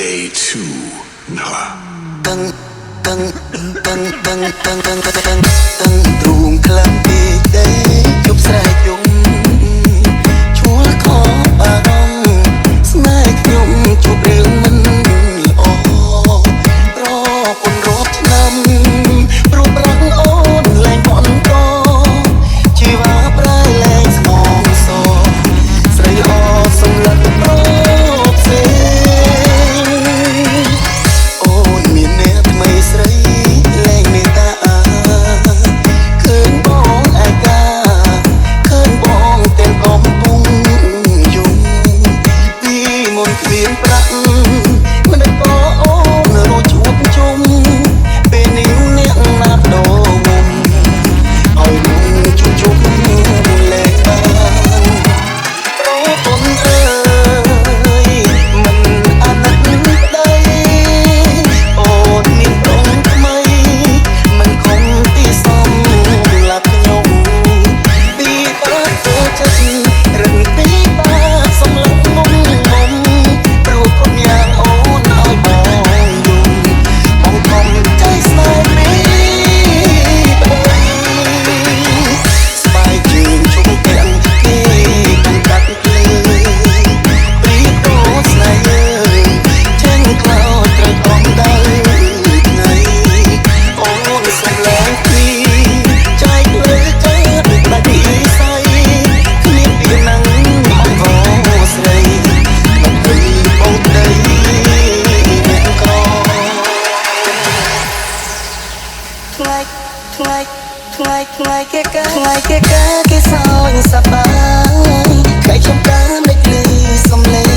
Day 2 Nala តាំងតាំងតាំងតាំងតាំងតាំងតាំងតាំងទ្រូងខ្លាំងពេកដីជប់ស្រែកយំឈួលខបារម្ភស្នេហ៍ខ្ញុំជួបរឿងមិនល្អរគុណរាប់ឆ្នាំព្រោះប្រាំងអូនលែងបន្តជីវ៉ាប្រែលែងស្មងសស្រីល្អសម្លឹងប្រផ្សេងអូនមានអ្នកថ្មីស្រីលែងមេត្តាឃើញបងឯកាឃើញបងទាំងកំពុងយំពីមុនគ្មានប្រាក់មិនได้ក៏អូនរត់ជួបជុំពេលនេះអ្នកណាត់ដូរមុំឲ្យមុំជួបជុំលែងបានប្រពន្ធអើយមិនអាណិតប្តីអូនមានប្រុងថ្មីមិនគង់ទីសំឡាប់ខ្ញុំពីបាត់ទៅចិត្តរឹងពីបាត់សំឡឹងមុំមុំព្រោះគុំយ៉ាងអូនឲ្យបងយំបងខំใจស្នេហ៍ពីប្តីស្បែកជើងជុំទាំងគេកំកាត់ភ្លើព្រីតោស្នេហ៍យើងចេញក្លោត្រូវអងដៅថ្ងៃអូនសម្លែងពីចែកលើចិត្តដាច់និស័យគ្មានពីណាំងអង្គស្រីមិនព្រៃបោកដីអ្នកក្រថ្លៃគេកាគេសោញសប្បាយខៃចំការមិនលឺសំឡេង